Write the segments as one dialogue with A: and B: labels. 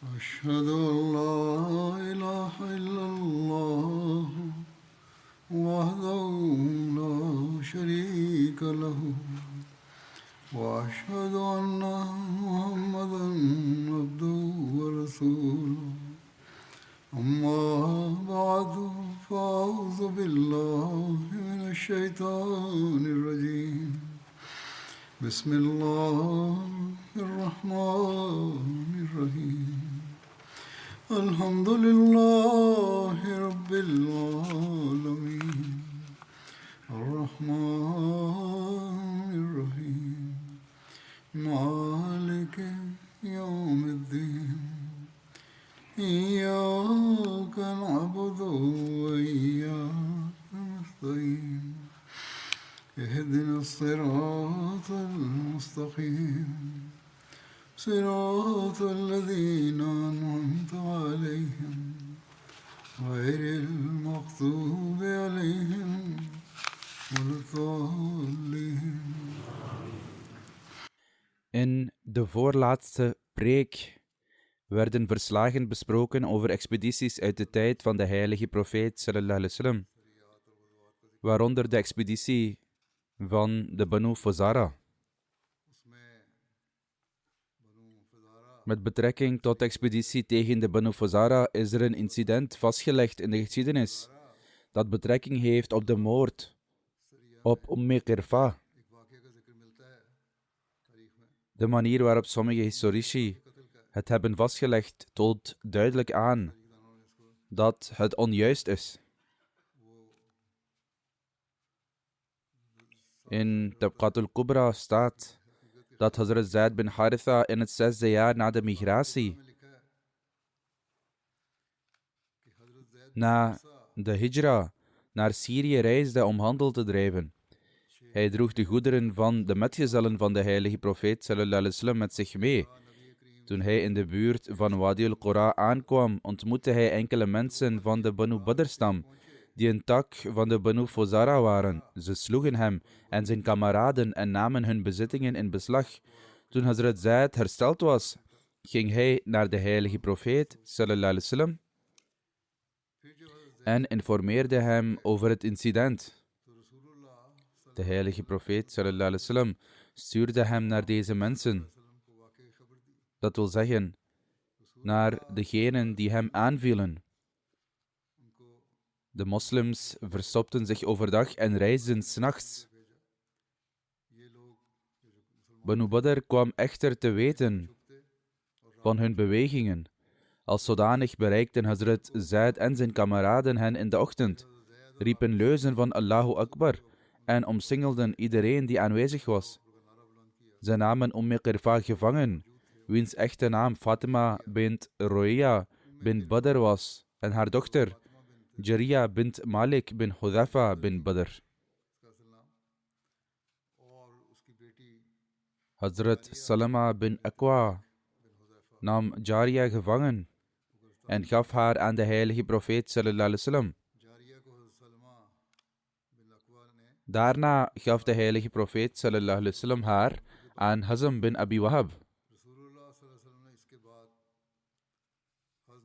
A: أشهد أن لا إله إلا الله وحده لا شريك له وأشهد أن محمدا عبده ورسوله أما بعد فأعوذ بالله من الشيطان الرجيم بسم الله الرحمن الرحيم الحمد لله رب العالمين الرحمن الرحيم مالك يوم الدين إياك نعبد وإياك نستعين اهدنا الصراط المستقيم صراط الذين أنعمت عليهم غير المغضوب عليهم ولا الضالين.
B: In de voorlaatste preek werden verslagen besproken over expedities uit de tijd van de heilige profeet sallallahu alaihi wasallam, waaronder de expeditie van de Banu Fazara. Met betrekking tot de expeditie tegen de Banu Fazara is er een incident vastgelegd in de geschiedenis dat betrekking heeft op de moord op Qirfa. De manier waarop sommige historici het hebben vastgelegd toont duidelijk aan dat het onjuist is. In Tabqat al-Kubra staat dat Hazrat Zaid bin Haritha in het 6e jaar na de migratie na de hijra naar Syrië reisde om handel te drijven. Hij droeg de goederen van de metgezellen van de heilige profeet sallallahu alaihi wasallam met zich mee. Toen hij in de buurt van Wadi al-Qura aankwam, ontmoette hij enkele mensen van de Banu Badr-stam, die een tak van de Banu Fazara waren. Ze sloegen hem en zijn kameraden en namen hun bezittingen in beslag. Toen Hazrat Zaid hersteld was, ging hij naar de heilige profeet sallallahu alaihi wasallam en informeerde hem over het incident. De heilige profeet sallallahu alaihi wasallam stuurde hem naar deze mensen. Dat wil zeggen, naar degenen die hem aanvielen. De moslims verstopten zich overdag en reisden 's nachts. Banu Badr kwam echter te weten van hun bewegingen. Als zodanig bereikten Hazrat Zaid en zijn kameraden hen in de ochtend, riepen leuzen van Allahu Akbar en omsingelden iedereen die aanwezig was. Ze namen Qirfa gevangen, wiens echte naam Fatima bint Roya bin Badr was, en haar dochter Jariya bint Malik bin Hudhafa bin Badr. Hazrat Salama bin Aqwa nam Jariya gevangen en gaf haar aan de heilige profeet sallallahu alaihi wasallam. Daarna gaf de heilige profeet sallallahu alaihi wasallam haar aan Hazm bin Abi Wahab.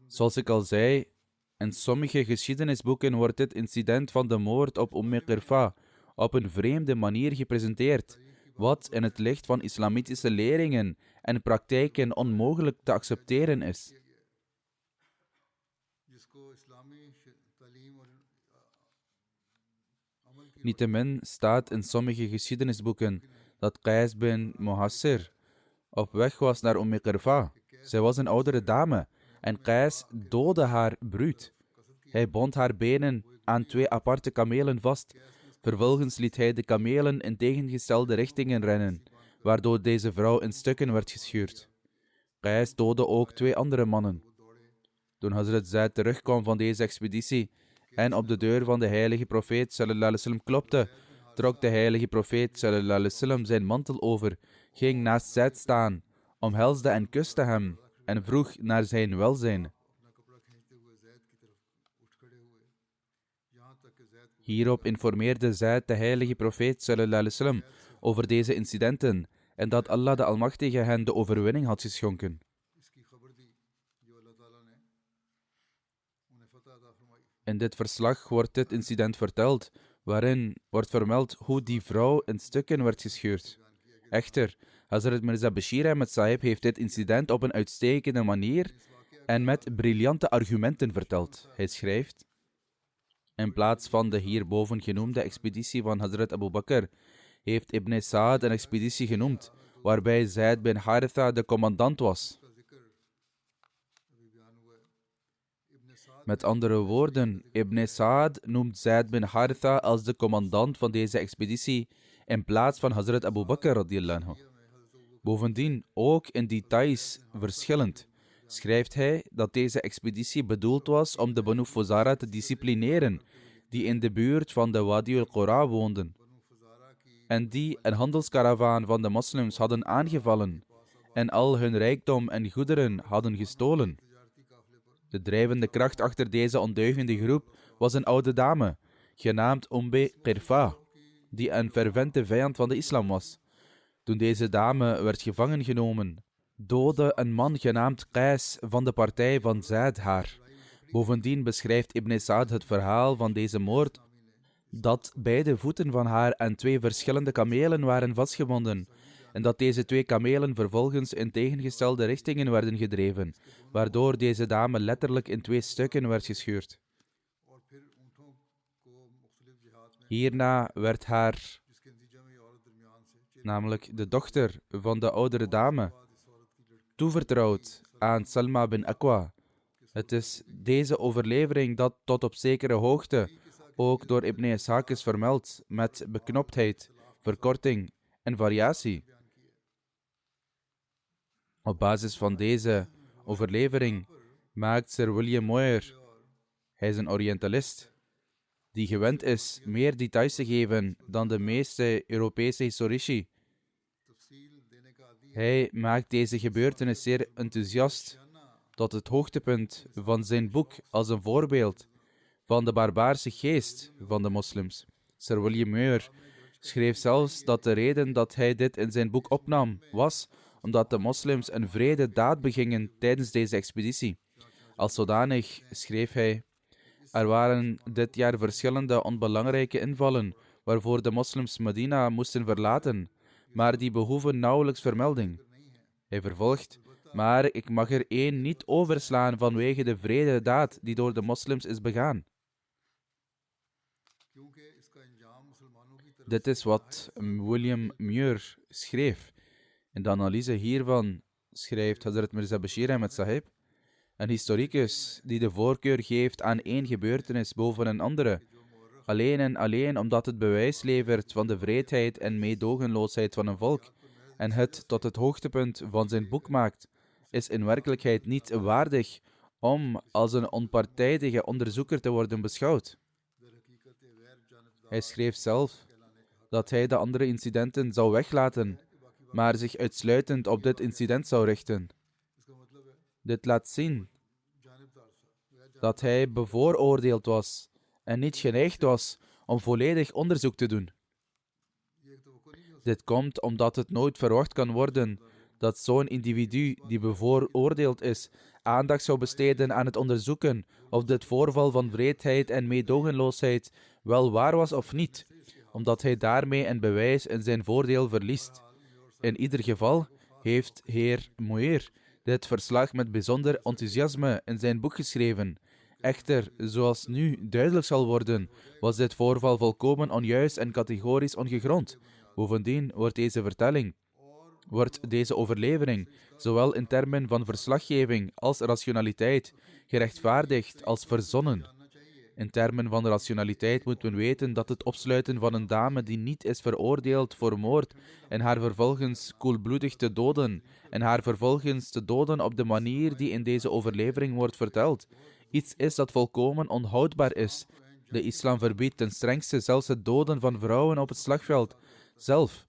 B: Zoals ik al zei, in sommige geschiedenisboeken wordt dit incident van de moord op Qirfa op een vreemde manier gepresenteerd, wat in het licht van islamitische leringen en praktijken onmogelijk te accepteren is. Niettemin staat in sommige geschiedenisboeken dat Qais bin Muhassir op weg was naar Qirfa. Zij was een oudere dame en Qais doodde haar bruut. Hij bond haar benen aan 2 aparte kamelen vast. Vervolgens liet hij de kamelen in tegengestelde richtingen rennen, waardoor deze vrouw in stukken werd gescheurd. Qais doodde ook 2 andere mannen. Toen Hazrat Zaid terugkwam van deze expeditie en op de deur van de heilige profeet sallallahu alaihi wasallam klopte, trok de heilige profeet sallallahu alaihi wasallam zijn mantel over, ging naast Zaid staan, omhelsde en kuste hem en vroeg naar zijn welzijn. Hierop informeerde Zaid de heilige profeet sallallahu alaihi wasallam over deze incidenten en dat Allah de Almachtige hen de overwinning had geschonken. In dit verslag wordt dit incident verteld, waarin wordt vermeld hoe die vrouw in stukken werd gescheurd. Echter, Hazrat Mirza Bashir Ahmed Sahib heeft dit incident op een uitstekende manier en met briljante argumenten verteld. Hij schrijft: in plaats van de hierboven genoemde expeditie van Hazrat Abu Bakr, heeft Ibn Sa'd een expeditie genoemd, waarbij Zaid bin Haritha de commandant was. Met andere woorden, Ibn Sa'd noemt Zaid bin Haritha als de commandant van deze expeditie in plaats van Hazrat Abu Bakr radiyallahu anhu. Bovendien, ook in details verschillend, schrijft hij dat deze expeditie bedoeld was om de Banu Fuzara te disciplineren, die in de buurt van de Wadi al-Qura woonden, en die een handelskaravaan van de moslims hadden aangevallen en al hun rijkdom en goederen hadden gestolen. De drijvende kracht achter deze ondeugende groep was een oude dame, genaamd Qirfa, die een fervente vijand van de islam was. Toen deze dame werd gevangen genomen, doodde een man genaamd Qais van de partij van Zaid haar. Bovendien beschrijft Ibn Sa'd het verhaal van deze moord, dat beide voeten van haar aan 2 verschillende kamelen waren vastgebonden, en dat deze 2 kamelen vervolgens in tegengestelde richtingen werden gedreven, waardoor deze dame letterlijk in 2 stukken werd gescheurd. Hierna werd haar, namelijk de dochter van de oudere dame, toevertrouwd aan Salma bin Aqwa. Het is deze overlevering dat tot op zekere hoogte ook door Ibn Ishaq is vermeld met beknoptheid, verkorting en variatie. Op basis van deze overlevering maakt Sir William Moyer, hij is een Orientalist, die gewend is meer details te geven dan de meeste Europese historici. Hij maakt deze gebeurtenis zeer enthousiast tot het hoogtepunt van zijn boek als een voorbeeld van de barbaarse geest van de moslims. Sir William Moyer schreef zelfs dat de reden dat hij dit in zijn boek opnam was omdat de moslims een wrede daad begingen tijdens deze expeditie. Als zodanig schreef hij: er waren dit jaar verschillende onbelangrijke invallen waarvoor de moslims Medina moesten verlaten, maar die behoeven nauwelijks vermelding. Hij vervolgt: maar ik mag er 1 niet overslaan vanwege de wrede daad die door de moslims is begaan. Dit is wat William Muir schreef. In de analyse hiervan schrijft Hazrat Mirza Bashir Ahmed Sahib: een historicus die de voorkeur geeft aan 1 gebeurtenis boven een andere, alleen en alleen omdat het bewijs levert van de wreedheid en meedogenloosheid van een volk, en het tot het hoogtepunt van zijn boek maakt, is in werkelijkheid niet waardig om als een onpartijdige onderzoeker te worden beschouwd. Hij schreef zelf dat hij de andere incidenten zou weglaten, maar zich uitsluitend op dit incident zou richten. Dit laat zien dat hij bevooroordeeld was en niet geneigd was om volledig onderzoek te doen. Dit komt omdat het nooit verwacht kan worden dat zo'n individu die bevooroordeeld is, aandacht zou besteden aan het onderzoeken of dit voorval van wreedheid en meedogenloosheid wel waar was of niet, omdat hij daarmee een bewijs in zijn voordeel verliest. In ieder geval heeft heer Moyer dit verslag met bijzonder enthousiasme in zijn boek geschreven. Echter, zoals nu duidelijk zal worden, was dit voorval volkomen onjuist en categorisch ongegrond. Bovendien wordt deze overlevering, zowel in termen van verslaggeving als rationaliteit, gerechtvaardigd als verzonnen. In termen van rationaliteit moet men weten dat het opsluiten van een dame die niet is veroordeeld voor moord en haar vervolgens koelbloedig te doden en haar vervolgens te doden op de manier die in deze overlevering wordt verteld, iets is dat volkomen onhoudbaar is. De islam verbiedt ten strengste zelfs het doden van vrouwen op het slagveld zelf.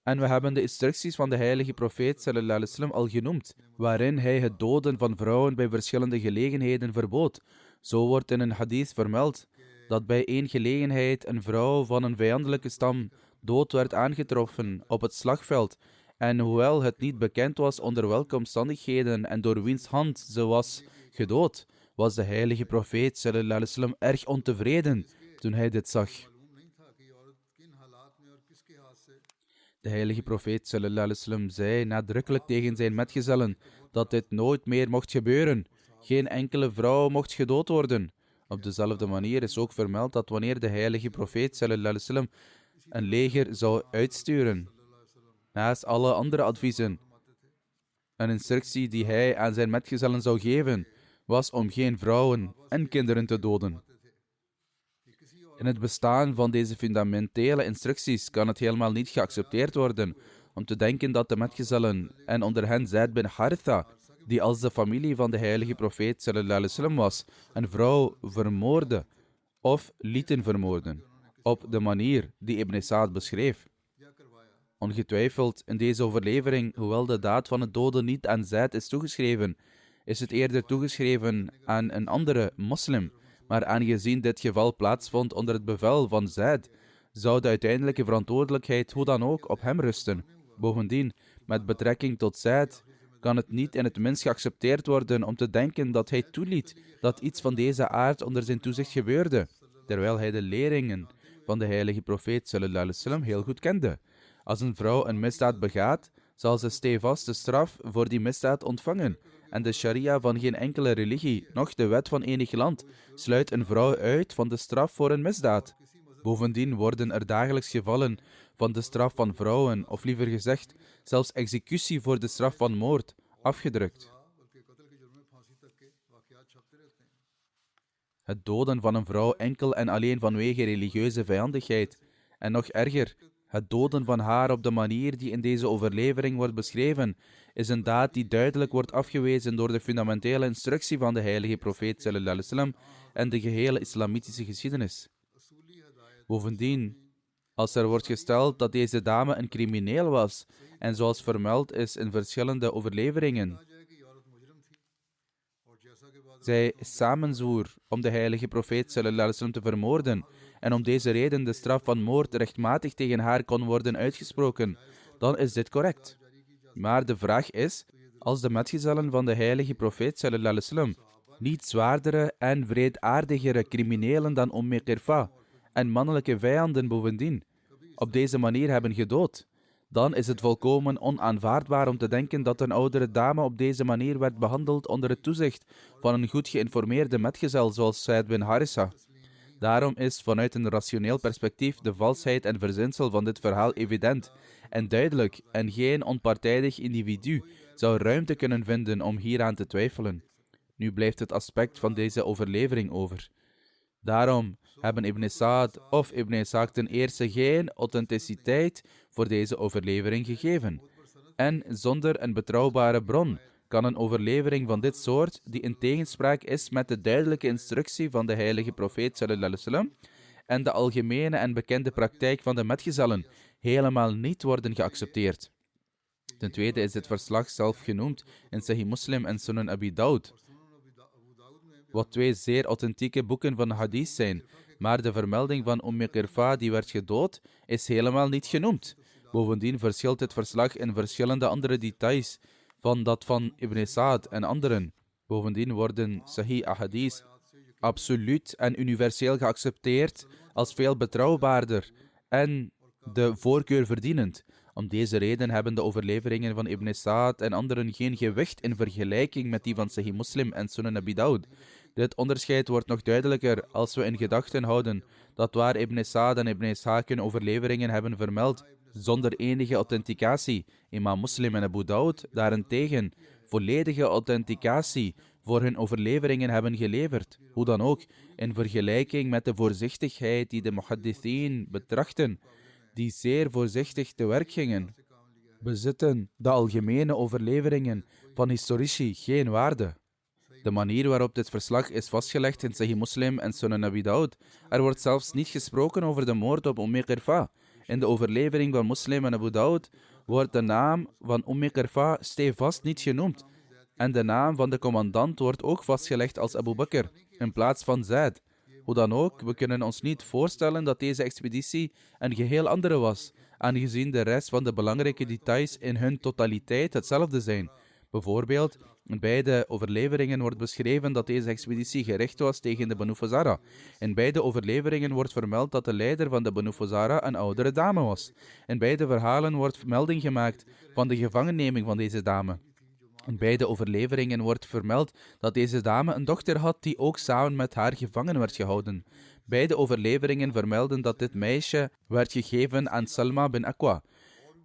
B: En we hebben de instructies van de heilige profeet sallallahu alaihi wasallam al genoemd, waarin hij het doden van vrouwen bij verschillende gelegenheden verbood. Zo wordt in een hadith vermeld dat bij 1 gelegenheid een vrouw van een vijandelijke stam dood werd aangetroffen op het slagveld, en hoewel het niet bekend was onder welke omstandigheden en door wiens hand ze was gedood, was de heilige profeet sallallahu alaihi wasallam erg ontevreden toen hij dit zag. De heilige profeet sallallahu alaihi wasallam zei nadrukkelijk tegen zijn metgezellen dat dit nooit meer mocht gebeuren. Geen enkele vrouw mocht gedood worden. Op dezelfde manier is ook vermeld dat wanneer de heilige profeet sallallahu alaihi wasallam een leger zou uitsturen, naast alle andere adviezen, een instructie die hij aan zijn metgezellen zou geven, was om geen vrouwen en kinderen te doden. In het bestaan van deze fundamentele instructies kan het helemaal niet geaccepteerd worden om te denken dat de metgezellen, en onder hen Zaid bin Haritha, die als de familie van de heilige profeet sallallahu alaihi wasallam was, een vrouw vermoordde of lieten vermoorden, op de manier die Ibn Sa'd beschreef. Ongetwijfeld in deze overlevering, hoewel de daad van het doden niet aan Zaid is toegeschreven, is het eerder toegeschreven aan een andere moslim. Maar aangezien dit geval plaatsvond onder het bevel van Zaid, zou de uiteindelijke verantwoordelijkheid hoe dan ook op hem rusten. Bovendien, met betrekking tot Zaid, kan het niet in het minst geaccepteerd worden om te denken dat hij toeliet dat iets van deze aard onder zijn toezicht gebeurde, terwijl hij de leringen van de heilige profeet sallallahu alaihi wasallam heel goed kende. Als een vrouw een misdaad begaat, zal ze stevast de straf voor die misdaad ontvangen. En de sharia van geen enkele religie, noch de wet van enig land, sluit een vrouw uit van de straf voor een misdaad. Bovendien worden er dagelijks gevallen van de straf van vrouwen, of liever gezegd, zelfs executie voor de straf van moord, afgedrukt. Het doden van een vrouw enkel en alleen vanwege religieuze vijandigheid, en nog erger, het doden van haar op de manier die in deze overlevering wordt beschreven, is een daad die duidelijk wordt afgewezen door de fundamentele instructie van de heilige profeet sallallahu alaihi wasallam en de gehele islamitische geschiedenis. Bovendien, als er wordt gesteld dat deze dame een crimineel was, en zoals vermeld is in verschillende overleveringen, zij samenzwoer om de heilige profeet sallallahu alaihi wasallam te vermoorden, en om deze reden de straf van moord rechtmatig tegen haar kon worden uitgesproken, dan is dit correct. Maar de vraag is, als de metgezellen van de heilige profeet sallallahu alaihi wasallam niet zwaardere en wreedaardigere criminelen dan Qirfa en mannelijke vijanden bovendien op deze manier hebben gedood, dan is het volkomen onaanvaardbaar om te denken dat een oudere dame op deze manier werd behandeld onder het toezicht van een goed geïnformeerde metgezel zoals Zaid bin Haritha. Daarom is vanuit een rationeel perspectief de valsheid en verzinsel van dit verhaal evident en duidelijk, en geen onpartijdig individu zou ruimte kunnen vinden om hieraan te twijfelen. Nu blijft het aspect van deze overlevering over. Daarom hebben Ibn Sa'd of Ibn Ishaq ten eerste geen authenticiteit voor deze overlevering gegeven. En zonder een betrouwbare bron kan een overlevering van dit soort, die in tegenspraak is met de duidelijke instructie van de heilige profeet sallallahu alaihi wasallam en de algemene en bekende praktijk van de metgezellen, helemaal niet worden geaccepteerd. Ten tweede is dit verslag zelf genoemd in Sahih Muslim en Sunan Abi Dawud, wat twee zeer authentieke boeken van hadith zijn, maar de vermelding van Qirfa die werd gedood, is helemaal niet genoemd. Bovendien verschilt het verslag in verschillende andere details van dat van Ibn Sa'd en anderen. Bovendien worden Sahih ahadith absoluut en universeel geaccepteerd als veel betrouwbaarder en de voorkeur verdienend. Om deze reden hebben de overleveringen van Ibn Sa'd en anderen geen gewicht in vergelijking met die van Sahih Muslim en Sunan Abi Dawud. Dit onderscheid wordt nog duidelijker als we in gedachten houden dat waar Ibn Sa'd en Ibn Ishaq hun overleveringen hebben vermeld zonder enige authenticatie, Imam Muslim en Abu Dawud daarentegen volledige authenticatie voor hun overleveringen hebben geleverd. Hoe dan ook, in vergelijking met de voorzichtigheid die de muhaddithin betrachten, die zeer voorzichtig te werk gingen, bezitten de algemene overleveringen van historici geen waarde. De manier waarop dit verslag is vastgelegd in Sahih Muslim en Sunan Abi Dawud, er wordt zelfs niet gesproken over de moord op Qirfa. In de overlevering van Muslim en Abu Dawud wordt de naam van Qirfa stevast niet genoemd. En de naam van de commandant wordt ook vastgelegd als Abu Bakr, in plaats van Zaid. Hoe dan ook, we kunnen ons niet voorstellen dat deze expeditie een geheel andere was, aangezien de rest van de belangrijke details in hun totaliteit hetzelfde zijn. Bijvoorbeeld, in beide overleveringen wordt beschreven dat deze expeditie gericht was tegen de Banu Fazara. In beide overleveringen wordt vermeld dat de leider van de Banu Fazara een oudere dame was. In beide verhalen wordt melding gemaakt van de gevangenneming van deze dame. In beide overleveringen wordt vermeld dat deze dame een dochter had die ook samen met haar gevangen werd gehouden. Beide overleveringen vermelden dat dit meisje werd gegeven aan Salma bin Aqwa.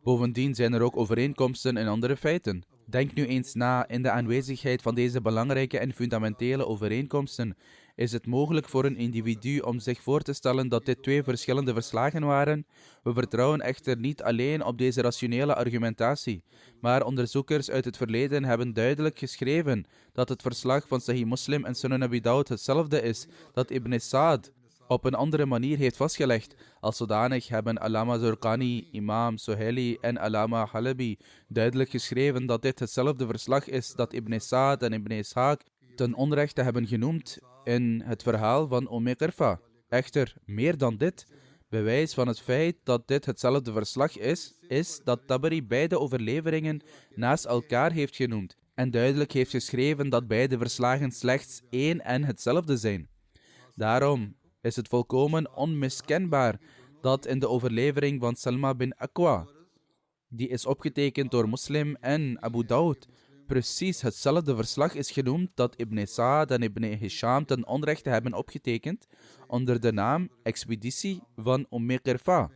B: Bovendien zijn er ook overeenkomsten in andere feiten. Denk nu eens na, in de aanwezigheid van deze belangrijke en fundamentele overeenkomsten is het mogelijk voor een individu om zich voor te stellen dat dit twee verschillende verslagen waren. We vertrouwen echter niet alleen op deze rationele argumentatie, maar onderzoekers uit het verleden hebben duidelijk geschreven dat het verslag van Sahih Muslim en Sunan Abi Dawud hetzelfde is dat Ibn Sa'd op een andere manier heeft vastgelegd. Als zodanig hebben Allama Zurqani, Imam Suhaili en Allama Halabi duidelijk geschreven dat dit hetzelfde verslag is dat Ibn Sa'd en Ibn Ishaq ten onrechte hebben genoemd in het verhaal van Qirfa. Echter, meer dan dit, bewijs van het feit dat dit hetzelfde verslag is dat Tabari beide overleveringen naast elkaar heeft genoemd en duidelijk heeft geschreven dat beide verslagen slechts één en hetzelfde zijn. Daarom is het volkomen onmiskenbaar dat in de overlevering van Salma bin Aqwa, die is opgetekend door Muslim en Abu Dawud, precies hetzelfde verslag is genoemd dat Ibn Sa'd en Ibn Hisham ten onrechte hebben opgetekend onder de naam Expeditie van Qirfa.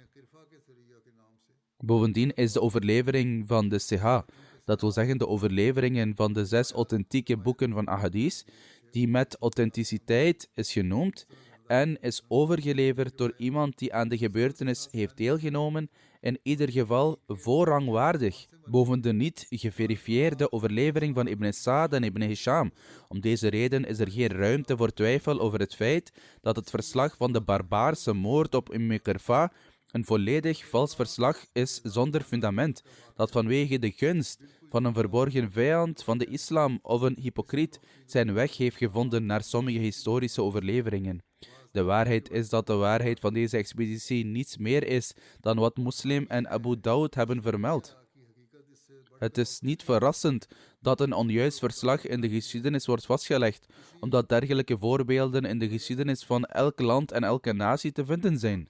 B: Bovendien is de overlevering van de Sihah, dat wil zeggen de overleveringen van de 6 authentieke boeken van Ahadith, die met authenticiteit is genoemd en is overgeleverd door iemand die aan de gebeurtenis heeft deelgenomen, in ieder geval voorrangwaardig, boven de niet geverifieerde overlevering van Ibn Sa'd en Ibn Hisham. Om deze reden is er geen ruimte voor twijfel over het feit dat het verslag van de barbaarse moord op Qirfa een volledig vals verslag is zonder fundament, dat vanwege de gunst van een verborgen vijand van de islam of een hypocriet zijn weg heeft gevonden naar sommige historische overleveringen. De waarheid is dat de waarheid van deze expeditie niets meer is dan wat Muslim en Abu Dawud hebben vermeld. Het is niet verrassend dat een onjuist verslag in de geschiedenis wordt vastgelegd, omdat dergelijke voorbeelden in de geschiedenis van elk land en elke natie te vinden zijn.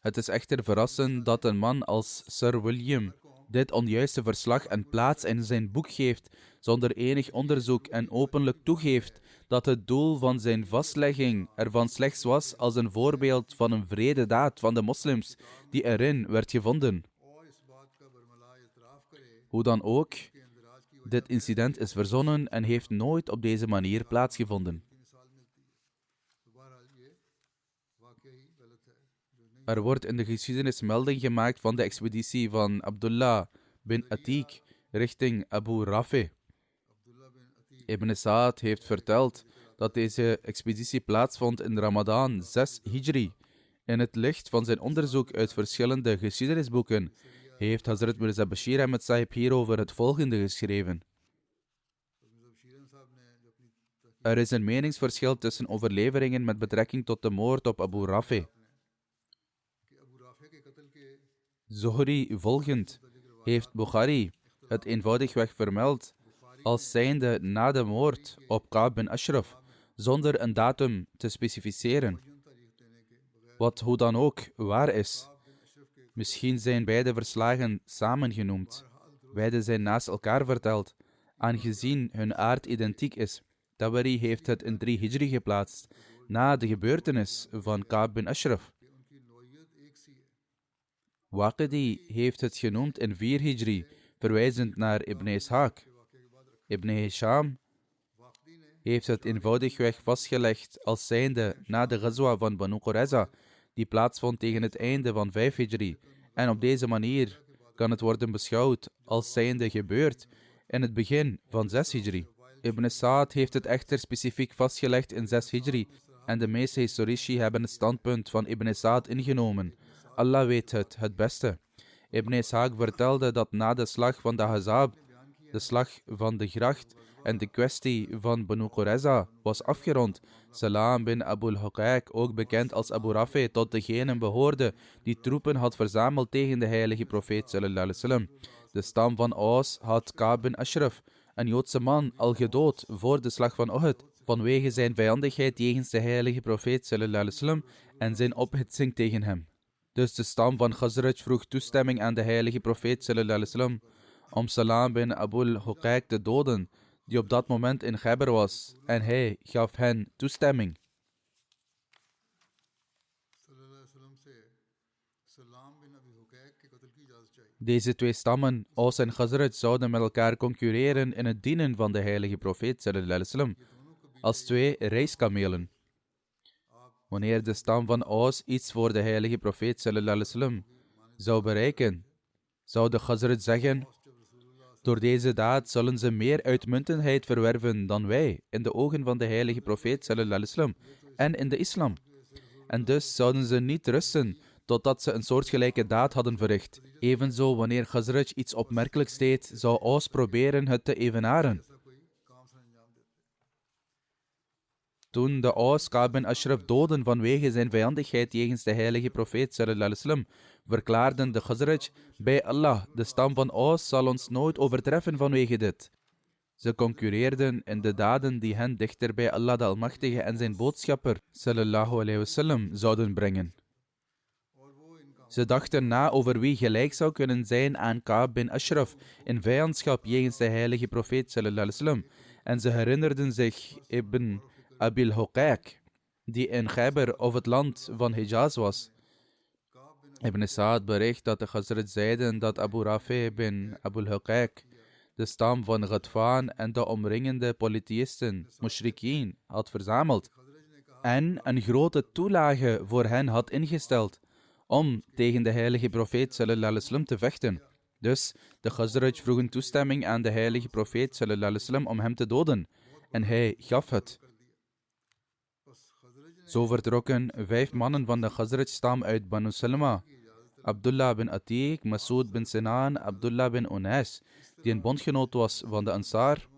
B: Het is echter verrassend dat een man als Sir William dit onjuiste verslag een plaats in zijn boek geeft, zonder enig onderzoek en openlijk toegeeft dat het doel van zijn vastlegging ervan slechts was als een voorbeeld van een wrede daad van de moslims die erin werd gevonden. Hoe dan ook, dit incident is verzonnen en heeft nooit op deze manier plaatsgevonden. Er wordt in de geschiedenis melding gemaakt van de expeditie van Abdullah bin Atiq richting Abu Rafi. Ibn Sa'd heeft verteld dat deze expeditie plaatsvond in Ramadan 6 Hijri. In het licht van zijn onderzoek uit verschillende geschiedenisboeken heeft Hazrat Mirza Bashir Ahmed Sahib hierover het volgende geschreven. Er is een meningsverschil tussen overleveringen met betrekking tot de moord op Abu Rafi. Zuhri volgend heeft Bukhari het eenvoudigweg vermeld als zijnde na de moord op Ka'b bin Ashraf, zonder een datum te specificeren. Wat hoe dan ook waar is. Misschien zijn beide verslagen samengenoemd. Beide zijn naast elkaar verteld, aangezien hun aard identiek is. Tabari heeft het in 3 Hijri geplaatst, na de gebeurtenis van Ka'b bin Ashraf. Waqidi heeft het genoemd in 4 Hijri, verwijzend naar Ibn Ishaq. Ibn Hisham heeft het eenvoudigweg vastgelegd als zijnde na de Ghazwa van Banu Qurayza, die plaatsvond tegen het einde van 5 Hijri. En op deze manier kan het worden beschouwd als zijnde gebeurd in het begin van 6 Hijri. Ibn Sa'd heeft het echter specifiek vastgelegd in 6 Hijri en de meeste historici hebben het standpunt van Ibn Sa'd ingenomen. Allah weet het beste. Ibn Ishaq vertelde dat na de slag van de Ahzab De slag van de gracht en de kwestie van Banu Qurayza was afgerond. Salam bin Abul Huqaiq, ook bekend als Abu Rafi, tot degenen behoorde die troepen had verzameld tegen de heilige profeet sallallahu alaihi wasallam. De stam van Aus had Ka'b bin Ashraf, een Joodse man, al gedood voor de slag van Uhud, vanwege zijn vijandigheid jegens de heilige profeet sallallahu alaihi wasallam en zijn ophitsing tegen hem. Dus de stam van Khazraj vroeg toestemming aan de heilige profeet sallallahu alaihi wasallam om Salam bin Abul Huqaiq te doden, die op dat moment in Khaybar was, en hij gaf hen toestemming. Deze twee stammen, Aus en Khazraj, zouden met elkaar concurreren in het dienen van de heilige profeet sallallahu alaihi wasallam, als twee reiskamelen. Wanneer de stam van Aus iets voor de heilige profeet sallallahu alaihi wasallam zou bereiken, zou de Khazraj zeggen: door deze daad zullen ze meer uitmuntendheid verwerven dan wij in de ogen van de heilige profeet sallallahu alaihi wasallam en in de islam. En dus zouden ze niet rusten totdat ze een soortgelijke daad hadden verricht. Evenzo, wanneer Khazraj iets opmerkelijks deed, zou Aus proberen het te evenaren. Toen de Aus Ka'b bin Ashraf doden vanwege zijn vijandigheid jegens de heilige profeet sallallahu alaihi wasallam, verklaarden de Khazraj: bij Allah, de stam van Aus zal ons nooit overtreffen vanwege dit. Ze concurreerden in de daden die hen dichter bij Allah de Almachtige en zijn boodschapper sallallahu alaihi wasallam zouden brengen. Ze dachten na over wie gelijk zou kunnen zijn aan Ka'b bin Ashraf in vijandschap jegens de heilige profeet sallallahu alaihi wasallam, en ze herinnerden zich Ibn Abil Huqaiq, die in Khaybar of het land van Hijaz was. Ibn Sa'ad bericht dat de Khazraj zeiden dat Abu Rafi bin Abul Huqaiq de stam van Ghatfan en de omringende polytheïsten, mushrikeen, had verzameld en een grote toelage voor hen had ingesteld om tegen de heilige profeet sallallahu alaihi wasallam te vechten. Dus de Khazraj vroegen toestemming aan de heilige profeet sallallahu alaihi wasallam om hem te doden, en hij gaf het. Zo vertrokken 5 mannen van de Khazraj-stam uit Banu Salma: Abdullah bin Atiq, Masoud bin Sinan, Abdullah bin Unais, die een bondgenoot was van de Ansar,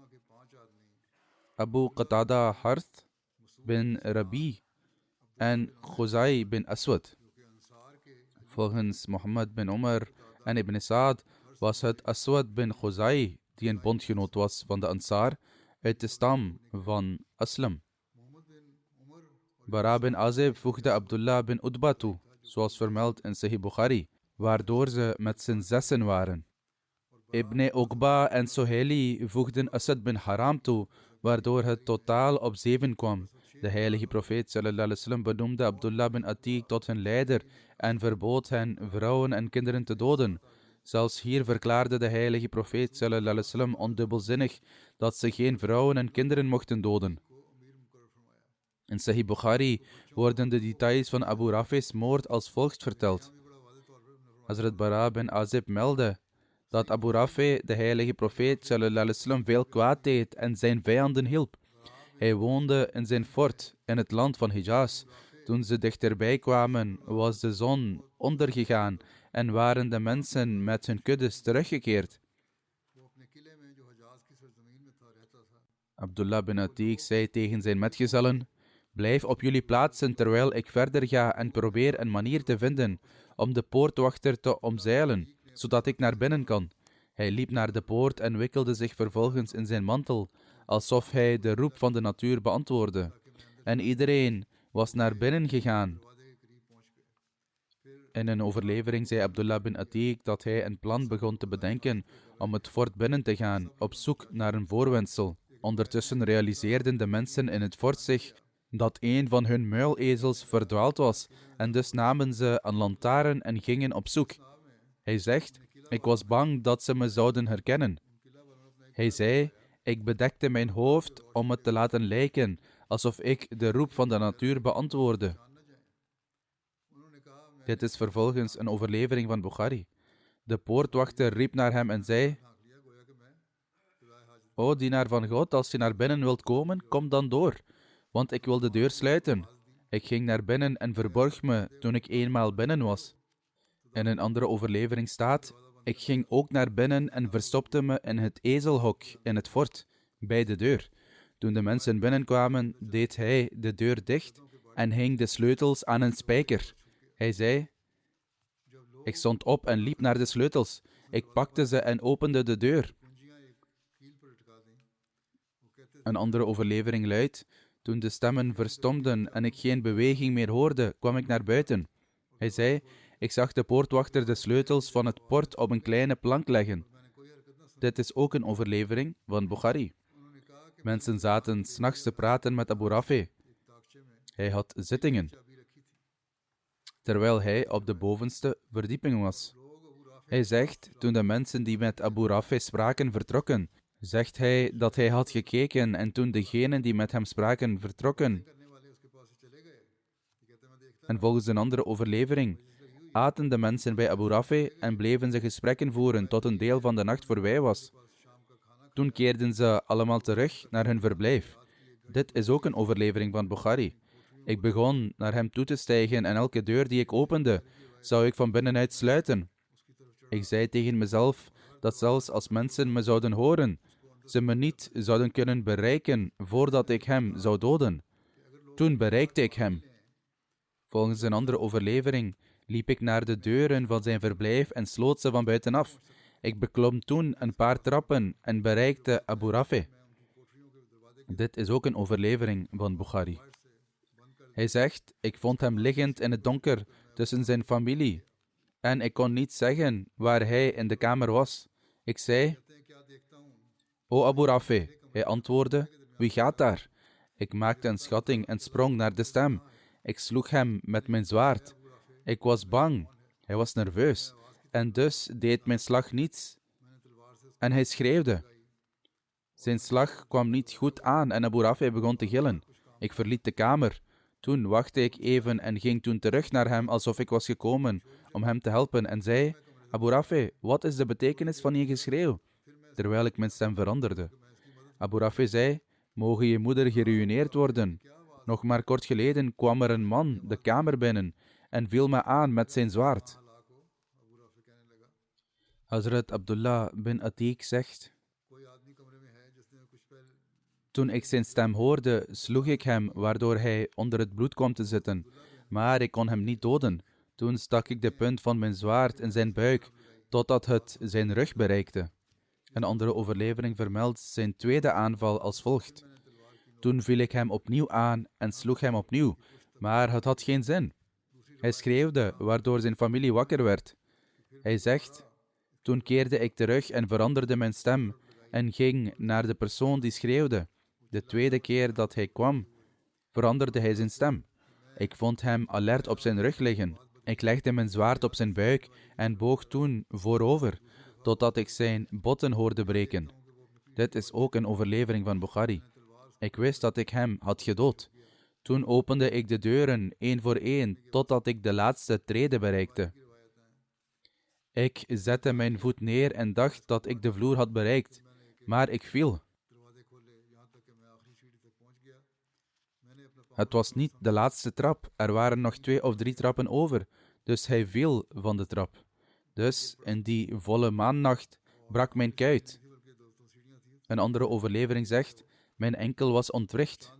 B: Abu Qatada Harth bin Rabi en Khuzai bin Aswad. Volgens Mohammed bin Umar en Ibn Sa'ad was het Aswad bin Khuzai die een bondgenoot was van de Ansar uit de stam van Aslam. Bara bin Azib voegde Abdullah bin Utba toe, zoals vermeld in Sahih Bukhari, waardoor ze met z'n 6 waren. Ibn Uqba en Soheli voegden Asad bin Haram toe, waardoor het totaal op 7 kwam. De heilige profeet sallallahu alaihi wasallam benoemde Abdullah bin Atiq tot hun leider en verbood hen vrouwen en kinderen te doden. Zelfs hier verklaarde de heilige profeet sallallahu alaihi wasallam ondubbelzinnig dat ze geen vrouwen en kinderen mochten doden. In Sahih Bukhari worden de details van Abu Rafi's moord als volgt verteld. Hazrat Bara bin Azib meldde dat Abu Rafi de heilige profeet sallallahu alaihi wasallam veel kwaad deed en zijn vijanden hielp. Hij woonde in zijn fort in het land van Hijaz. Toen ze dichterbij kwamen, was de zon ondergegaan en waren de mensen met hun kuddes teruggekeerd. Abdullah bin Atiq zei tegen zijn metgezellen: blijf op jullie plaatsen terwijl ik verder ga en probeer een manier te vinden om de poortwachter te omzeilen, zodat ik naar binnen kan. Hij liep naar de poort en wikkelde zich vervolgens in zijn mantel, alsof hij de roep van de natuur beantwoordde. En iedereen was naar binnen gegaan. In een overlevering zei Abdullah bin Atiq dat hij een plan begon te bedenken om het fort binnen te gaan, op zoek naar een voorwendsel. Ondertussen realiseerden de mensen in het fort zich dat een van hun muilezels verdwaald was, en dus namen ze een lantaarn en gingen op zoek. Hij zegt: ik was bang dat ze me zouden herkennen. Hij zei: ik bedekte mijn hoofd om het te laten lijken alsof ik de roep van de natuur beantwoordde. Dit is vervolgens een overlevering van Bukhari. De poortwachter riep naar hem en zei: o dienaar van God, als je naar binnen wilt komen, kom dan door, want ik wil de deur sluiten. Ik ging naar binnen en verborg me toen ik eenmaal binnen was. In een andere overlevering staat: Ik ging ook naar binnen en verstopte me in het ezelhok in het fort, bij de deur. Toen de mensen binnenkwamen, deed hij de deur dicht en hing de sleutels aan een spijker. Hij zei: ik stond op en liep naar de sleutels. Ik pakte ze en opende de deur. Een andere overlevering luidt: toen de stemmen verstomden en ik geen beweging meer hoorde, kwam ik naar buiten. Hij zei: ik zag de poortwachter de sleutels van het port op een kleine plank leggen. Dit is ook een overlevering van Bukhari. Mensen zaten 's nachts te praten met Abu Rafi. Hij had zittingen, terwijl hij op de bovenste verdieping was. Hij zegt, toen de mensen die met Abu Rafi spraken vertrokken, zegt hij dat hij had gekeken en toen degenen die met hem spraken vertrokken. En volgens een andere overlevering aten de mensen bij Abu Rafi en bleven ze gesprekken voeren tot een deel van de nacht voorbij was. Toen keerden ze allemaal terug naar hun verblijf. Dit is ook een overlevering van Bukhari. Ik begon naar hem toe te stijgen en elke deur die ik opende, zou ik van binnenuit sluiten. Ik zei tegen mezelf dat zelfs als mensen me zouden horen, ze me niet zouden kunnen bereiken voordat ik hem zou doden. Toen bereikte ik hem. Volgens een andere overlevering liep ik naar de deuren van zijn verblijf en sloot ze van buitenaf. Ik beklom toen een paar trappen en bereikte Abu Rafi. Dit is ook een overlevering van Bukhari. Hij zegt, ik vond hem liggend in het donker tussen zijn familie en ik kon niet zeggen waar hij in de kamer was. Ik zei: o Abu Rafi. Hij antwoordde: wie gaat daar? Ik maakte een schatting en sprong naar de stem. Ik sloeg hem met mijn zwaard. Ik was bang. Hij was nerveus. En dus deed mijn slag niets. En hij schreeuwde. Zijn slag kwam niet goed aan en Abu Rafi begon te gillen. Ik verliet de kamer. Toen wachtte ik even en ging toen terug naar hem alsof ik was gekomen om hem te helpen en zei: Abu Rafi, wat is de betekenis van je geschreeuw? Terwijl ik mijn stem veranderde. Abu Rafi zei: mogen je moeder geruïneerd worden. Nog maar kort geleden kwam er een man de kamer binnen en viel me aan met zijn zwaard. Hazrat Abdullah bin Atiq zegt: toen ik zijn stem hoorde, sloeg ik hem, waardoor hij onder het bloed kwam te zitten. Maar ik kon hem niet doden. Toen stak ik de punt van mijn zwaard in zijn buik, totdat het zijn rug bereikte. Een andere overlevering vermeldt zijn tweede aanval als volgt. Toen viel ik hem opnieuw aan en sloeg hem opnieuw, maar het had geen zin. Hij schreeuwde, waardoor zijn familie wakker werd. Hij zegt: toen keerde ik terug en veranderde mijn stem en ging naar de persoon die schreeuwde. De tweede keer dat hij kwam, veranderde hij zijn stem. Ik vond hem alert op zijn rug liggen. Ik legde mijn zwaard op zijn buik en boog toen voorover, totdat ik zijn botten hoorde breken. Dit is ook een overlevering van Bukhari. Ik wist dat ik hem had gedood. Toen opende ik de deuren, één voor één, totdat ik de laatste trede bereikte. Ik zette mijn voet neer en dacht dat ik de vloer had bereikt, maar ik viel. Het was niet de laatste trap, er waren nog 2 of 3 trappen over, dus hij viel van de trap. Dus in die volle maannacht brak mijn kuit. Een andere overlevering zegt: mijn enkel was ontwricht.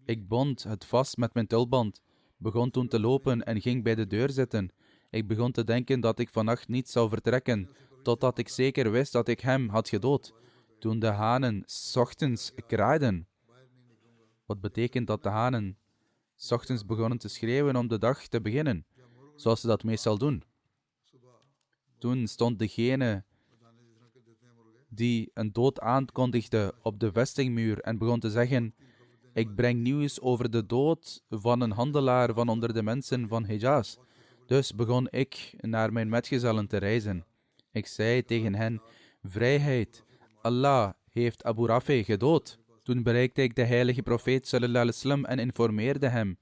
B: Ik bond het vast met mijn tulband, begon toen te lopen en ging bij de deur zitten. Ik begon te denken dat ik vannacht niet zou vertrekken, totdat ik zeker wist dat ik hem had gedood. Toen de hanen 's ochtends kraaiden. Wat betekent dat de hanen 's ochtends begonnen te schreeuwen om de dag te beginnen, zoals ze dat meestal doen. Toen stond degene die een dood aankondigde op de vestingmuur en begon te zeggen: ik breng nieuws over de dood van een handelaar van onder de mensen van Hijaz. Dus begon ik naar mijn metgezellen te reizen. Ik zei tegen hen: vrijheid, Allah heeft Abu Rafi gedood. Toen bereikte ik de heilige profeet sallallahu alaihi wasallam en informeerde hem.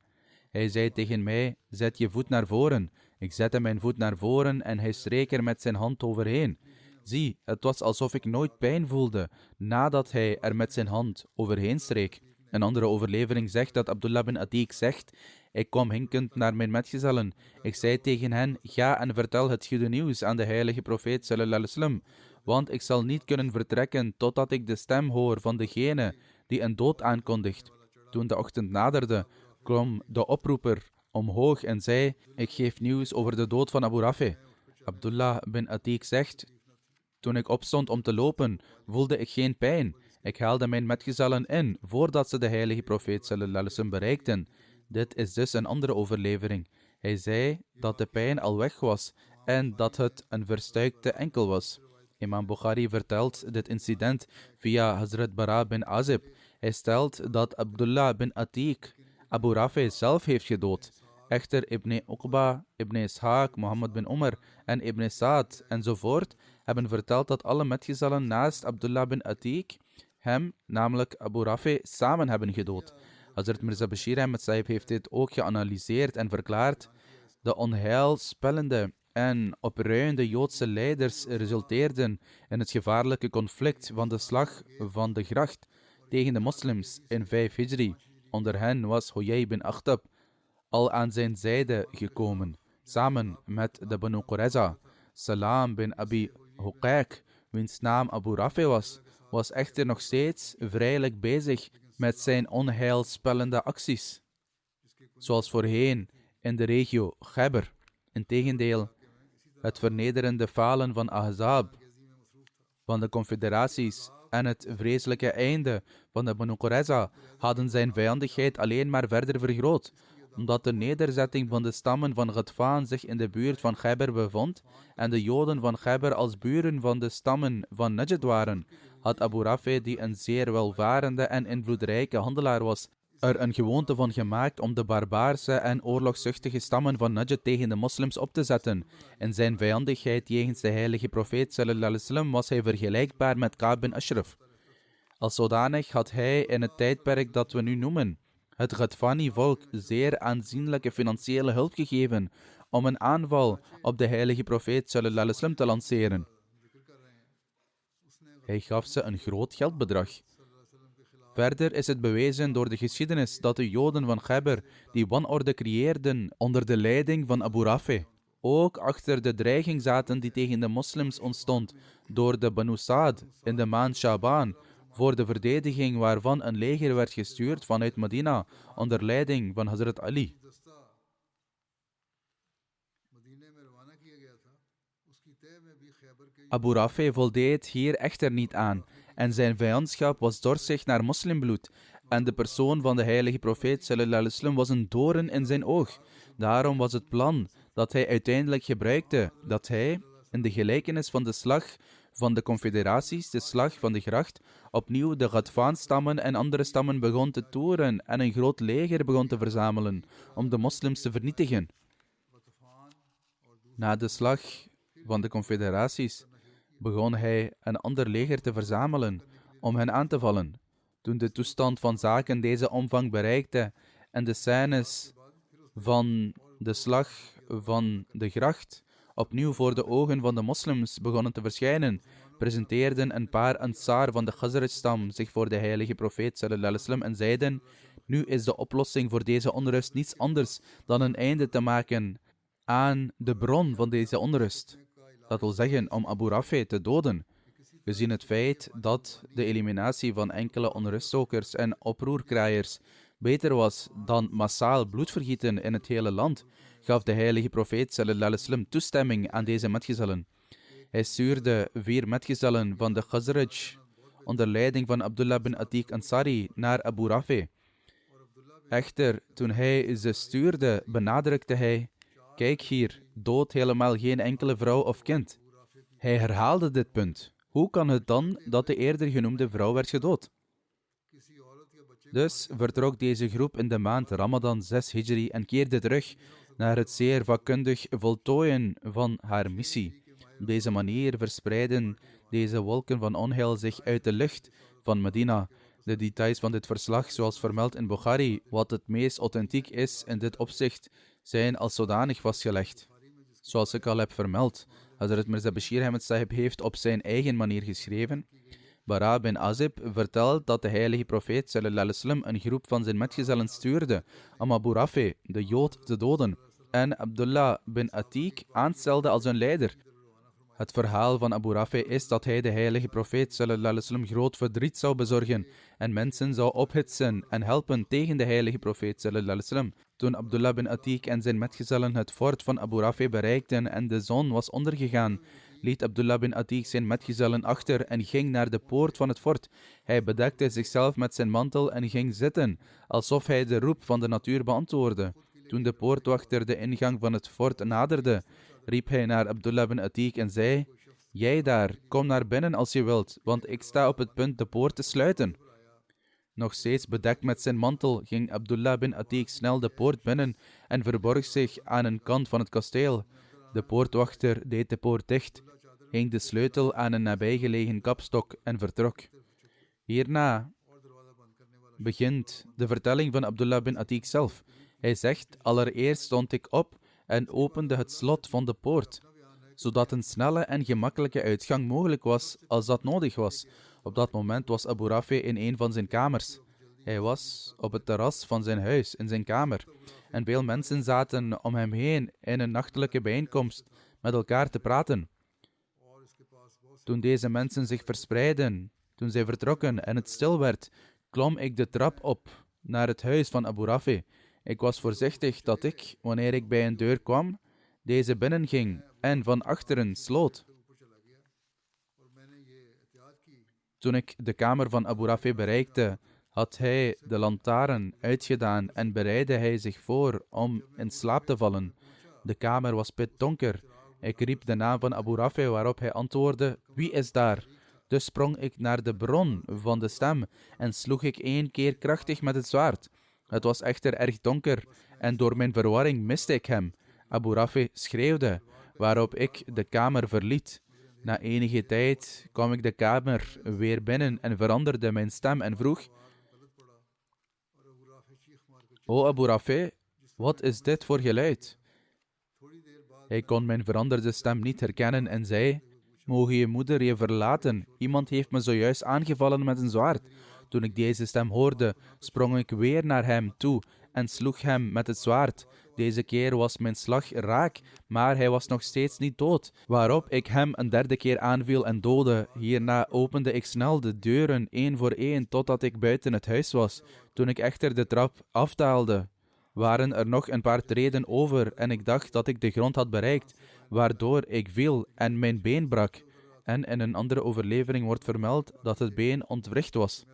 B: Hij zei tegen mij: zet je voet naar voren. Ik zette mijn voet naar voren en hij streek er met zijn hand overheen. Zie, het was alsof ik nooit pijn voelde nadat hij er met zijn hand overheen streek. Een andere overlevering zegt dat Abdullah bin Atiq zegt: ik kwam hinkend naar mijn metgezellen. Ik zei tegen hen: ga en vertel het goede nieuws aan de heilige profeet sallallahu alaihi wasallam, want ik zal niet kunnen vertrekken totdat ik de stem hoor van degene die een dood aankondigt. Toen de ochtend naderde, kwam de oproeper omhoog en zei: ik geef nieuws over de dood van Abu Rafi. Abdullah bin Atiq zegt: toen ik opstond om te lopen, voelde ik geen pijn. Ik haalde mijn metgezellen in, voordat ze de heilige profeet sallallahu alaihi wasallam bereikten. Dit is dus een andere overlevering. Hij zei dat de pijn al weg was en dat het een verstuikte enkel was. Imam Bukhari vertelt dit incident via Hazrat Bara bin Azib. Hij stelt dat Abdullah bin Atiq Abu Rafi zelf heeft gedood. Echter Ibn Uqba, Ibn Ishaq, Mohammed bin Umar en Ibn Sa'd enzovoort hebben verteld dat alle metgezellen naast Abdullah bin Atiq hem, namelijk Abu Rafi, samen hebben gedood. Hazrat Mirza Bashir Ahmed Sahib heeft dit ook geanalyseerd en verklaard: de onheilspellende en opruiende Joodse leiders resulteerden in het gevaarlijke conflict van de slag van de gracht tegen de moslims in 5 Hijri. Onder hen was Huyay bin Akhtab al aan zijn zijde gekomen, samen met de Banu Qurayza. Salam bin Abi Huqaq, wiens naam Abu Rafi was echter nog steeds vrijelijk bezig met zijn onheilspellende acties, zoals voorheen in de regio Khyber. Integendeel, het vernederende falen van Ahzab, van de confederaties en het vreselijke einde van de Banu Qurayza hadden zijn vijandigheid alleen maar verder vergroot. Omdat de nederzetting van de stammen van Ghatfan zich in de buurt van Khyber bevond en de Joden van Khyber als buren van de stammen van Najd waren, had Abu Rafi, die een zeer welvarende en invloedrijke handelaar was, er een gewoonte van gemaakt om de barbaarse en oorlogszuchtige stammen van Najd tegen de moslims op te zetten. In zijn vijandigheid jegens de heilige profeet sallallahu alaihi wasallam was hij vergelijkbaar met Ka'b bin Ashraf. Als zodanig had hij in het tijdperk dat we nu noemen, het Ghatfani-volk, zeer aanzienlijke financiële hulp gegeven om een aanval op de heilige profeet sallallahu alaihi wasallam te lanceren. Hij gaf ze een groot geldbedrag. Verder is het bewezen door de geschiedenis dat de Joden van Khyber die wanorde creëerden onder de leiding van Abu Rafi ook achter de dreiging zaten die tegen de moslims ontstond door de Banu Sa'd in de maand Shaban, voor de verdediging waarvan een leger werd gestuurd vanuit Medina onder leiding van Hazrat Ali. Abu Rafi voldeed hier echter niet aan en zijn vijandschap was dorstig naar moslimbloed en de persoon van de heilige profeet sallallahu alaihi wasallam was een doorn in zijn oog. Daarom was het plan dat hij uiteindelijk gebruikte dat hij, in de gelijkenis van de slag van de confederaties, de slag van de gracht, opnieuw de Ghatfan-stammen en andere stammen begon te toeren en een groot leger begon te verzamelen om de moslims te vernietigen. Na de slag van de confederaties begon hij een ander leger te verzamelen om hen aan te vallen. Toen de toestand van zaken deze omvang bereikte en de scènes van de slag van de gracht opnieuw voor de ogen van de moslims begonnen te verschijnen, presenteerden een paar Ansar van de Khazraj-stam zich voor de heilige profeet sallallahu alaihi wasallam en zeiden: nu is de oplossing voor deze onrust niets anders dan een einde te maken aan de bron van deze onrust. Dat wil zeggen om Abu Rafi te doden. Gezien het feit dat de eliminatie van enkele onruststokers en oproerkraaiers beter was dan massaal bloedvergieten in het hele land, gaf de heilige profeet sallallahu alaihi wasallam toestemming aan deze metgezellen. Hij stuurde 4 metgezellen van de Khazraj onder leiding van Abdullah bin Atiq Ansari naar Abu Rafi. Echter, toen hij ze stuurde, benadrukte hij: kijk hier, dood helemaal geen enkele vrouw of kind. Hij herhaalde dit punt. Hoe kan het dan dat de eerder genoemde vrouw werd gedood? Dus vertrok deze groep in de maand Ramadan 6 Hijri en keerde terug naar het zeer vakkundig voltooien van haar missie. Op deze manier verspreidden deze wolken van onheil zich uit de lucht van Medina. De details van dit verslag, zoals vermeld in Bukhari, wat het meest authentiek is in dit opzicht, zijn als zodanig vastgelegd. Zoals ik al heb vermeld, Hazrat Mirza Bashir Ahmed Sahib heeft op zijn eigen manier geschreven: Bara bin Azib vertelt dat de heilige profeet sallallahu alaihi wasallam een groep van zijn metgezellen stuurde om Abu Rafi, de Jood, te doden en Abdullah bin Atiq aanstelde als hun leider. Het verhaal van Abu Rafi is dat hij de heilige profeet sallallahu alaihi wasallam groot verdriet zou bezorgen en mensen zou ophitsen en helpen tegen de heilige profeet sallallahu alaihi wasallam. Toen Abdullah bin Atiq en zijn metgezellen het fort van Abu Rafi bereikten en de zon was ondergegaan, liet Abdullah bin Atiq zijn metgezellen achter en ging naar de poort van het fort. Hij bedekte zichzelf met zijn mantel en ging zitten, alsof hij de roep van de natuur beantwoordde. Toen de poortwachter de ingang van het fort naderde, riep hij naar Abdullah bin Atiq en zei: Jij daar, kom naar binnen als je wilt, want ik sta op het punt de poort te sluiten. Nog steeds bedekt met zijn mantel ging Abdullah bin Atiq snel de poort binnen en verborg zich aan een kant van het kasteel. De poortwachter deed de poort dicht, hing de sleutel aan een nabijgelegen kapstok en vertrok. Hierna begint de vertelling van Abdullah bin Atiq zelf. Hij zegt: Allereerst stond ik op en opende het slot van de poort, zodat een snelle en gemakkelijke uitgang mogelijk was als dat nodig was. Op dat moment was Abu Rafi in een van zijn kamers. Hij was op het terras van zijn huis, in zijn kamer. En veel mensen zaten om hem heen in een nachtelijke bijeenkomst met elkaar te praten. Toen deze mensen zich verspreidden, toen zij vertrokken en het stil werd, klom ik de trap op naar het huis van Abu Rafi. Ik was voorzichtig dat ik, wanneer ik bij een deur kwam, deze binnenging en van achteren sloot. Toen ik de kamer van Abu Rafi bereikte, had hij de lantaarn uitgedaan en bereidde hij zich voor om in slaap te vallen. De kamer was pikdonker. Ik riep de naam van Abu Rafi, waarop hij antwoordde: Wie is daar? Dus sprong ik naar de bron van de stem en sloeg ik 1 keer krachtig met het zwaard. Het was echter erg donker en door mijn verwarring miste ik hem. Abu Rafi schreeuwde, waarop ik de kamer verliet. Na enige tijd kwam ik de kamer weer binnen en veranderde mijn stem en vroeg: O Abu Rafi, wat is dit voor geluid? Hij kon mijn veranderde stem niet herkennen en zei: Mogen je moeder je verlaten? Iemand heeft me zojuist aangevallen met een zwaard. Toen ik deze stem hoorde, sprong ik weer naar hem toe en sloeg hem met het zwaard. Deze keer was mijn slag raak, maar hij was nog steeds niet dood, waarop ik hem een 3e keer aanviel en doodde. Hierna opende ik snel de deuren 1 voor 1 totdat ik buiten het huis was. Toen ik echter de trap afdaalde, waren er nog een paar treden over en ik dacht dat ik de grond had bereikt, waardoor ik viel en mijn been brak. En in een andere overlevering wordt vermeld dat het been ontwricht was.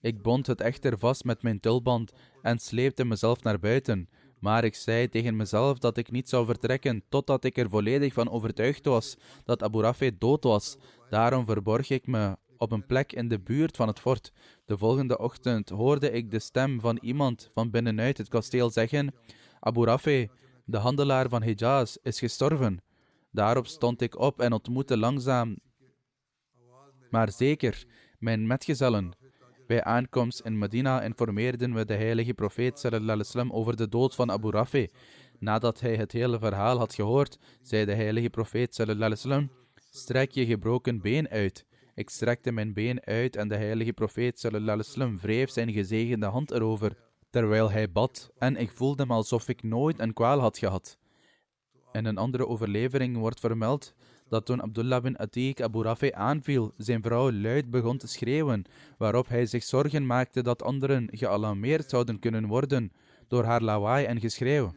B: Ik bond het echter vast met mijn tulband en sleepte mezelf naar buiten. Maar ik zei tegen mezelf dat ik niet zou vertrekken totdat ik er volledig van overtuigd was dat Abu Rafi dood was. Daarom verborg ik me op een plek in de buurt van het fort. De volgende ochtend hoorde ik de stem van iemand van binnenuit het kasteel zeggen: Abu Rafi, de handelaar van Hijaz, is gestorven. Daarop stond ik op en ontmoette langzaam, maar zeker, mijn metgezellen. Bij aankomst in Medina informeerden we de heilige profeet sallallahu alaihi wasallam over de dood van Abu Rafi. Nadat hij het hele verhaal had gehoord, zei de heilige profeet sallallahu alaihi wasallam: Strek je gebroken been uit. Ik strekte mijn been uit en de heilige profeet sallallahu alaihi wasallam wreef zijn gezegende hand erover, terwijl hij bad, en ik voelde me alsof ik nooit een kwaal had gehad. In een andere overlevering wordt vermeld dat toen Abdullah bin Atiq Abu Rafi aanviel, zijn vrouw luid begon te schreeuwen, waarop hij zich zorgen maakte dat anderen gealarmeerd zouden kunnen worden door haar lawaai en geschreeuw.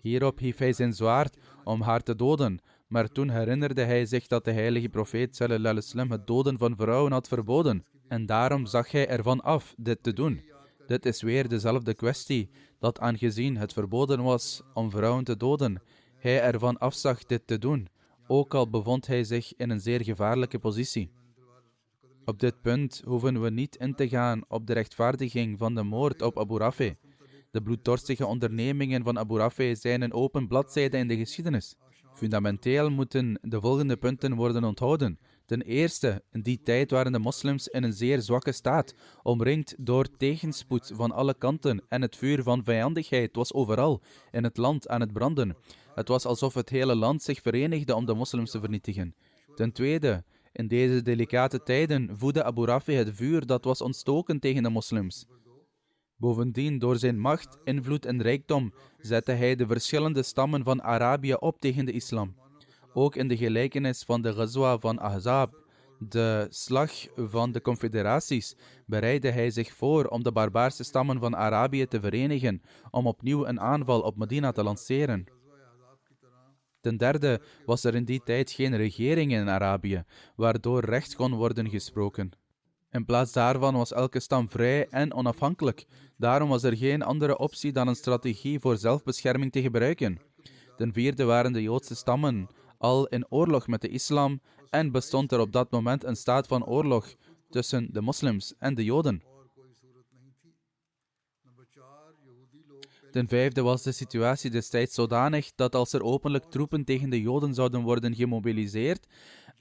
B: Hierop hief hij zijn zwaard om haar te doden, maar toen herinnerde hij zich dat de heilige profeet sallallahu alaihi wasallam het doden van vrouwen had verboden, en daarom zag hij ervan af dit te doen. Dit is weer dezelfde kwestie, dat aangezien het verboden was om vrouwen te doden, hij ervan afzag dit te doen, ook al bevond hij zich in een zeer gevaarlijke positie. Op dit punt hoeven we niet in te gaan op de rechtvaardiging van de moord op Abu Rafi. De bloeddorstige ondernemingen van Abu Rafi zijn een open bladzijde in de geschiedenis. Fundamenteel moeten de volgende punten worden onthouden. Ten eerste, in die tijd waren de moslims in een zeer zwakke staat, omringd door tegenspoed van alle kanten en het vuur van vijandigheid was overal in het land aan het branden. Het was alsof het hele land zich verenigde om de moslims te vernietigen. Ten tweede, in deze delicate tijden voedde Abu Rafi het vuur dat was ontstoken tegen de moslims. Bovendien, door zijn macht, invloed en rijkdom, zette hij de verschillende stammen van Arabië op tegen de islam. Ook in de gelijkenis van de Ghazwa van Ahzab, de slag van de confederaties, bereidde hij zich voor om de barbaarse stammen van Arabië te verenigen, om opnieuw een aanval op Medina te lanceren. Ten derde was er in die tijd geen regering in Arabië, waardoor recht kon worden gesproken. In plaats daarvan was elke stam vrij en onafhankelijk. Daarom was er geen andere optie dan een strategie voor zelfbescherming te gebruiken. Ten vierde waren de Joodse stammen al in oorlog met de islam en bestond er op dat moment een staat van oorlog tussen de moslims en de Joden. Ten vijfde was de situatie destijds zodanig dat als er openlijk troepen tegen de Joden zouden worden gemobiliseerd,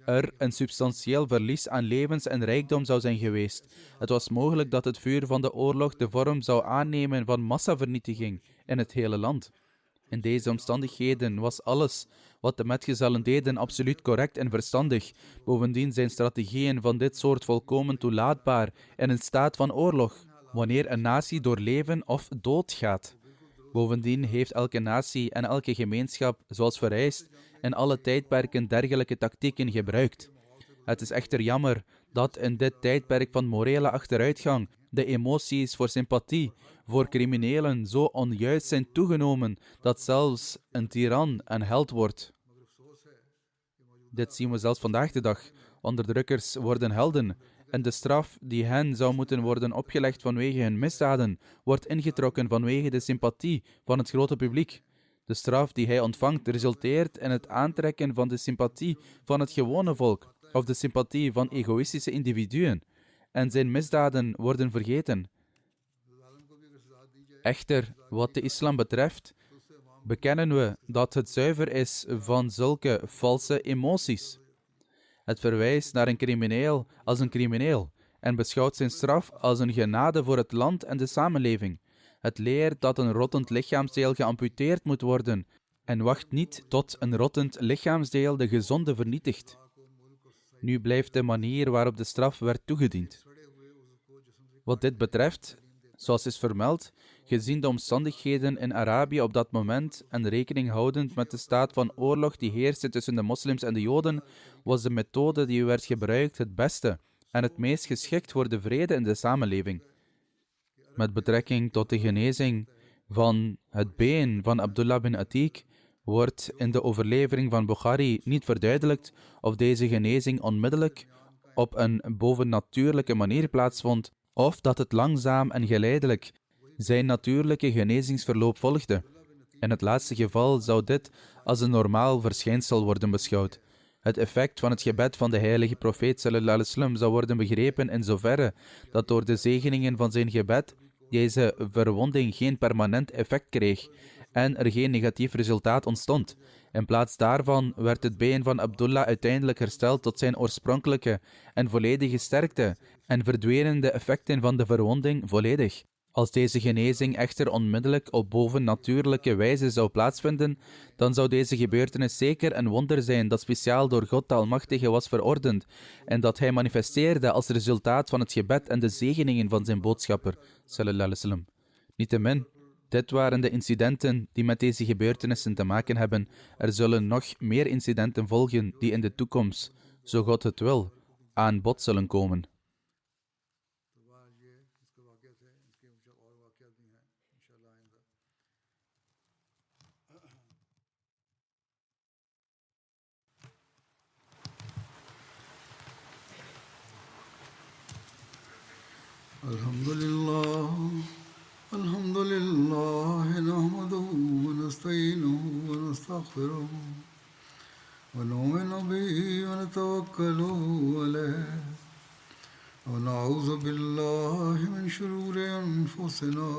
B: er een substantieel verlies aan levens en rijkdom zou zijn geweest. Het was mogelijk dat het vuur van de oorlog de vorm zou aannemen van massavernietiging in het hele land. In deze omstandigheden was alles wat de metgezellen deden absoluut correct en verstandig. Bovendien zijn strategieën van dit soort volkomen toelaatbaar in een staat van oorlog, wanneer een natie door leven of dood gaat. Bovendien heeft elke natie en elke gemeenschap, zoals vereist, in alle tijdperken dergelijke tactieken gebruikt. Het is echter jammer dat in dit tijdperk van morele achteruitgang de emoties voor sympathie voor criminelen zo onjuist zijn toegenomen dat zelfs een tiran een held wordt. Dit zien we zelfs vandaag de dag. Onderdrukkers worden helden en de straf die hen zou moeten worden opgelegd vanwege hun misdaden, wordt ingetrokken vanwege de sympathie van het grote publiek. De straf die hij ontvangt resulteert in het aantrekken van de sympathie van het gewone volk of de sympathie van egoïstische individuen. En zijn misdaden worden vergeten. Echter, wat de islam betreft, bekennen we dat het zuiver is van zulke valse emoties. Het verwijst naar een crimineel als een crimineel en beschouwt zijn straf als een genade voor het land en de samenleving. Het leert dat een rottend lichaamsdeel geamputeerd moet worden en wacht niet tot een rottend lichaamsdeel de gezonde vernietigt. Nu blijft de manier waarop de straf werd toegediend. Wat dit betreft, zoals is vermeld, gezien de omstandigheden in Arabië op dat moment en rekening houdend met de staat van oorlog die heerste tussen de moslims en de Joden, was de methode die werd gebruikt het beste en het meest geschikt voor de vrede in de samenleving. Met betrekking tot de genezing van het been van Abdullah bin Atiq wordt in de overlevering van Bukhari niet verduidelijkt of deze genezing onmiddellijk op een bovennatuurlijke manier plaatsvond of dat het langzaam en geleidelijk zijn natuurlijke genezingsverloop volgde. In het laatste geval zou dit als een normaal verschijnsel worden beschouwd. Het effect van het gebed van de heilige profeet sallallahu alaihi wasallam zou worden begrepen in zoverre dat door de zegeningen van zijn gebed deze verwonding geen permanent effect kreeg en er geen negatief resultaat ontstond. In plaats daarvan werd het been van Abdullah uiteindelijk hersteld tot zijn oorspronkelijke en volledige sterkte en verdwenen de effecten van de verwonding volledig. Als deze genezing echter onmiddellijk op bovennatuurlijke wijze zou plaatsvinden, dan zou deze gebeurtenis zeker een wonder zijn dat speciaal door God de Almachtige was verordend en dat hij manifesteerde als resultaat van het gebed en de zegeningen van zijn boodschapper, sallallahu alaihi wasallam. Niettemin, dit waren de incidenten die met deze gebeurtenissen te maken hebben. Er zullen nog meer incidenten volgen die in de toekomst, zo God het wil, aan bod zullen komen.
A: الحمد لله نحمده ونستعينه ونستغفره ونؤمن به ونتوكل عليه ونعوذ بالله من شرور أنفسنا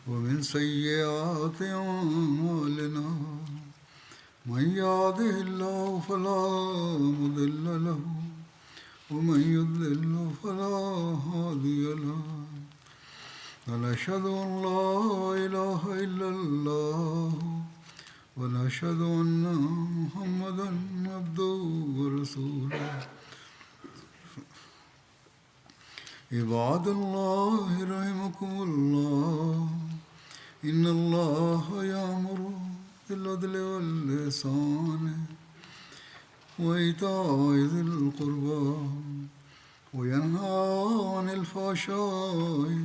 A: ومن سيئات أعمالنا من يهده الله فلا مضل له ومن يضلل فلا هادي له ونشهد أن لا إله إلا الله ونشهد أن محمدا عبده ورسوله عباد الله رحمكم الله إن الله يأمر بالعدل والإحسان وإيتاء ذي القربى وينهى عن الفحشاء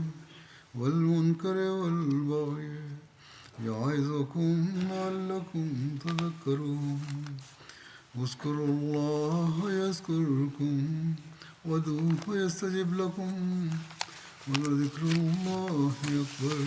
A: والمنكر والبغي يعظكم لعلكم تذكرون اذكروا الله يذكركم وادعوه يستجب لكم ولذكر الله أكبر